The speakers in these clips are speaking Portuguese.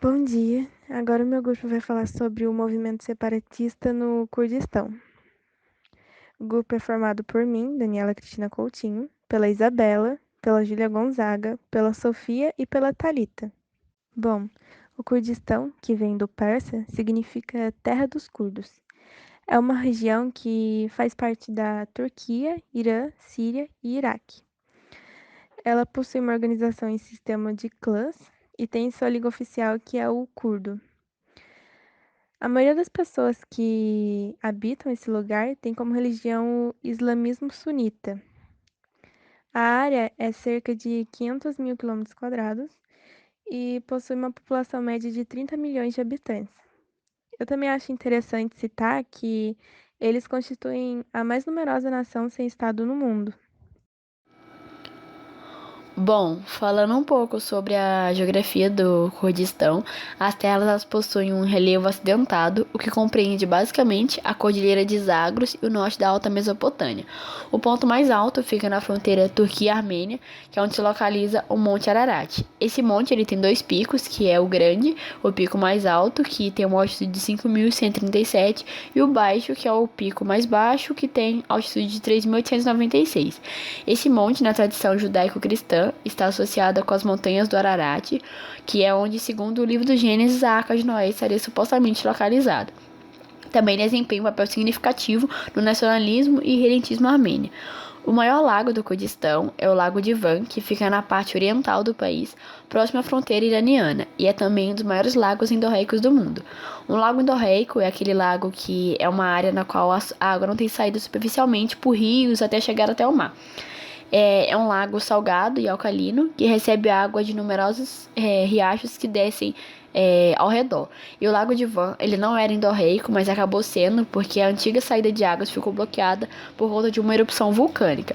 Bom dia. Agora o meu grupo vai falar sobre o movimento separatista no Kurdistão. O grupo é formado por mim, Daniela Cristina Coutinho, pela Isabela, pela Júlia Gonzaga, pela Sofia e pela Thalita. Bom, o Kurdistão, que vem do persa, significa Terra dos Curdos. É uma região que faz parte da Turquia, Irã, Síria e Iraque. Ela possui uma organização em sistema de clãs e tem sua língua oficial que é o curdo. A maioria das pessoas que habitam esse lugar tem como religião o islamismo sunita. A área é cerca de 500 mil quilômetros quadrados e possui uma população média de 30 milhões de habitantes. Eu também acho interessante citar que eles constituem a mais numerosa nação sem Estado no mundo. Bom, falando um pouco sobre a geografia do Kurdistão, as terras elas possuem um relevo acidentado, o que compreende basicamente a Cordilheira de Zagros e o norte da Alta Mesopotâmia. O ponto mais alto fica na fronteira Turquia-Armênia, que é onde se localiza o Monte Ararat. Esse monte ele tem dois picos, que é o grande, o pico mais alto, que tem uma altitude de 5.137, e o baixo, que é o pico mais baixo, que tem altitude de 3.896. Esse monte, na tradição judaico-cristã, está associada com as montanhas do Ararat, que é onde, segundo o livro do Gênesis, a Arca de Noé estaria supostamente localizada. Também desempenha um papel significativo no nacionalismo e redentismo armênio. O maior lago do Kurdistão é o Lago de Van, que fica na parte oriental do país, próximo à fronteira iraniana, e é também um dos maiores lagos endorreicos do mundo. Um lago endorreico é aquele lago que é uma área na qual a água não tem saído superficialmente por rios até chegar até o mar. É um lago salgado e alcalino que recebe água de numerosos riachos que descem ao redor. E o Lago de Van, ele não era endorreico, mas acabou sendo porque a antiga saída de águas ficou bloqueada por conta de uma erupção vulcânica.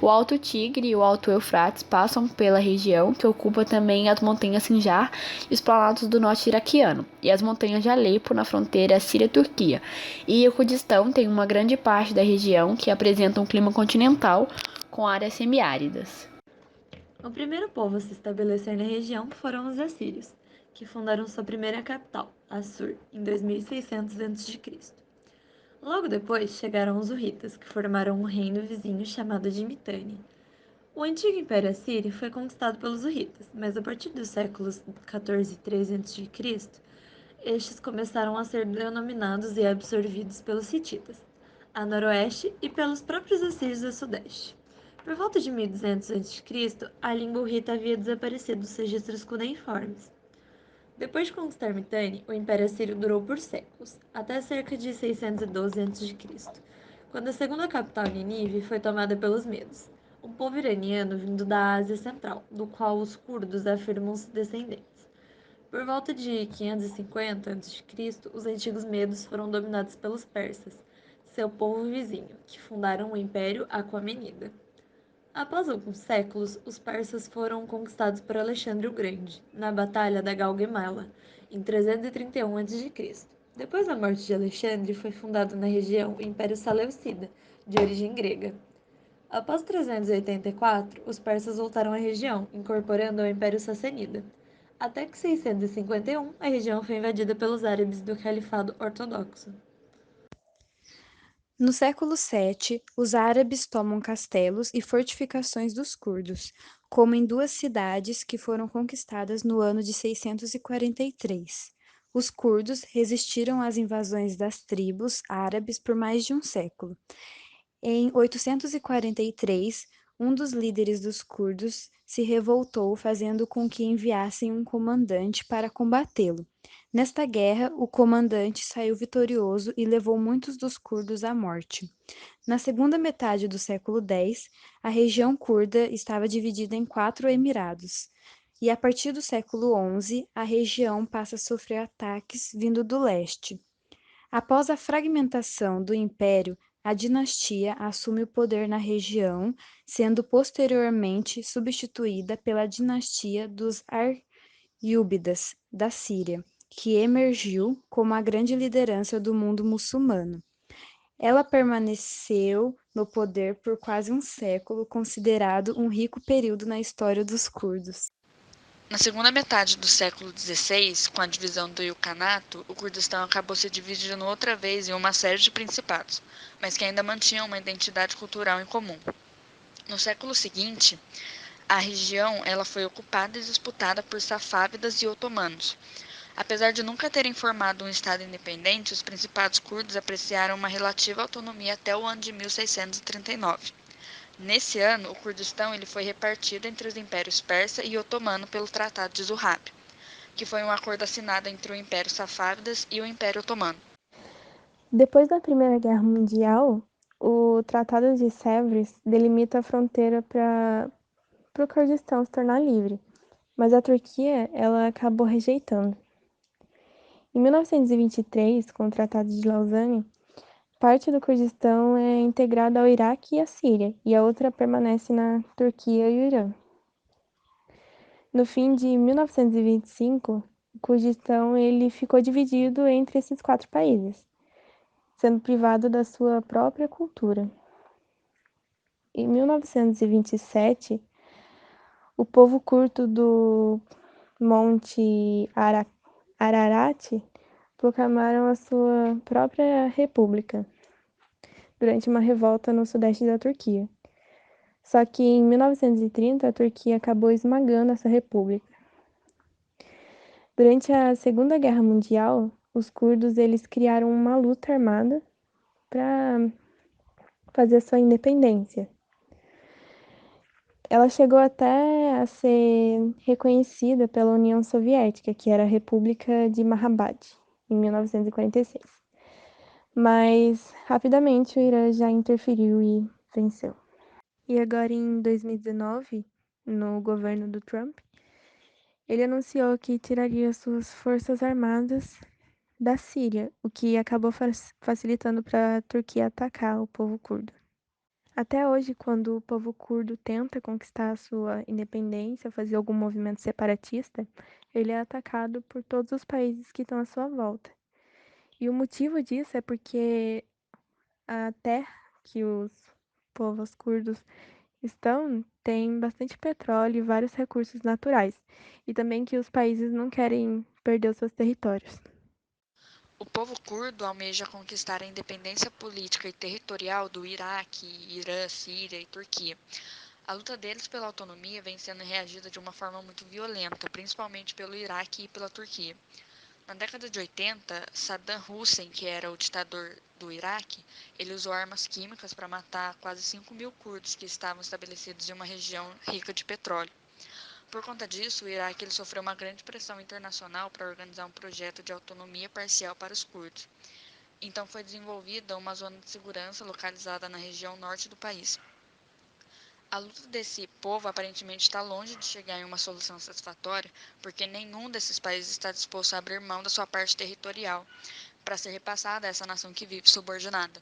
O Alto Tigre e o Alto Eufrates passam pela região, que ocupa também as montanhas Sinjar e os planetas do norte iraquiano, e as montanhas de Alepo na fronteira Síria-Turquia. E o Kurdistão tem uma grande parte da região que apresenta um clima continental com áreas semiáridas. O primeiro povo a se estabelecer na região foram os assírios, que fundaram sua primeira capital, Assur, em 2600 a.C. Logo depois chegaram os hurritas, que formaram um reino vizinho chamado de Mitanni. O antigo Império Assírio foi conquistado pelos hurritas, mas a partir dos séculos 14 e 13 a.C., estes começaram a ser denominados e absorvidos pelos hititas, a noroeste e pelos próprios assírios a sudeste. Por volta de 1200 a.C., a língua hurrita havia desaparecido dos registros cuneiformes. Depois de conquistar Mitanni, o Império Assírio durou por séculos, até cerca de 612 a.C., quando a segunda capital, Nínive, foi tomada pelos medos, um povo iraniano vindo da Ásia Central, do qual os curdos afirmam-se descendentes. Por volta de 550 a.C., os antigos medos foram dominados pelos persas, seu povo vizinho, que fundaram o Império Aquamenida. Após alguns séculos, os persas foram conquistados por Alexandre o Grande, na Batalha da Gaugamela, em 331 a.C. Depois da morte de Alexandre, foi fundado na região o Império Seleucida, de origem grega. Após 384, os persas voltaram à região, incorporando ao Império Sassanida. Até que 651, a região foi invadida pelos árabes do Califado Ortodoxo. No século VII, os árabes tomam castelos e fortificações dos curdos, como em duas cidades que foram conquistadas no ano de 643. Os curdos resistiram às invasões das tribos árabes por mais de um século. Em 843, um dos líderes dos curdos se revoltou, fazendo com que enviassem um comandante para combatê-lo. Nesta guerra, o comandante saiu vitorioso e levou muitos dos curdos à morte. Na segunda metade do século X, a região curda estava dividida em 4 emirados. E a partir do século XI, a região passa a sofrer ataques vindo do leste. Após a fragmentação do império, a dinastia assume o poder na região, sendo posteriormente substituída pela dinastia dos Arjúbidas da Síria, que emergiu como a grande liderança do mundo muçulmano. Ela permaneceu no poder por quase um século, considerado um rico período na história dos curdos. Na segunda metade do século XVI, com a divisão do Ilkhanato, o Kurdistão acabou se dividindo outra vez em uma série de principados, mas que ainda mantinham uma identidade cultural em comum. No século seguinte, a região ela foi ocupada e disputada por safávidas e otomanos. Apesar de nunca terem formado um estado independente, os principados curdos apreciaram uma relativa autonomia até o ano de 1639. Nesse ano, o Kurdistão ele foi repartido entre os impérios persa e otomano pelo Tratado de Zurab, que foi um acordo assinado entre o Império Safávidas e o Império Otomano. Depois da Primeira Guerra Mundial, o Tratado de Sèvres delimita a fronteira para o Kurdistão se tornar livre, mas a Turquia ela acabou rejeitando. Em 1923, com o Tratado de Lausanne, parte do Kurdistão é integrada ao Iraque e à Síria, e a outra permanece na Turquia e o Irã. No fim de 1925, o Kurdistão ele ficou dividido entre esses 4 países, sendo privado da sua própria cultura. Em 1927, o povo curdo do Monte Ararat proclamaram a sua própria república durante uma revolta no sudeste da Turquia. Só que em 1930 a Turquia acabou esmagando essa república. Durante a Segunda Guerra Mundial, os curdos eles criaram uma luta armada para fazer sua independência. Ela chegou até a ser reconhecida pela União Soviética, que era a República de Mahabad, em 1946. Mas rapidamente o Irã já interferiu e venceu. E agora em 2019, no governo do Trump, ele anunciou que tiraria suas forças armadas da Síria, o que acabou facilitando para a Turquia atacar o povo curdo. Até hoje, quando o povo curdo tenta conquistar a sua independência, fazer algum movimento separatista, ele é atacado por todos os países que estão à sua volta. E o motivo disso é porque a terra que os povos curdos estão tem bastante petróleo e vários recursos naturais, e também que os países não querem perder os seus territórios. O povo curdo almeja conquistar a independência política e territorial do Iraque, Irã, Síria e Turquia. A luta deles pela autonomia vem sendo reagida de uma forma muito violenta, principalmente pelo Iraque e pela Turquia. Na década de 80, Saddam Hussein, que era o ditador do Iraque, ele usou armas químicas para matar quase 5.000 curdos que estavam estabelecidos em uma região rica de petróleo. Por conta disso, o Iraque ele sofreu uma grande pressão internacional para organizar um projeto de autonomia parcial para os curdos. Então foi desenvolvida uma zona de segurança localizada na região norte do país. A luta desse povo aparentemente está longe de chegar em uma solução satisfatória, porque nenhum desses países está disposto a abrir mão da sua parte territorial para ser repassada a essa nação que vive subordinada.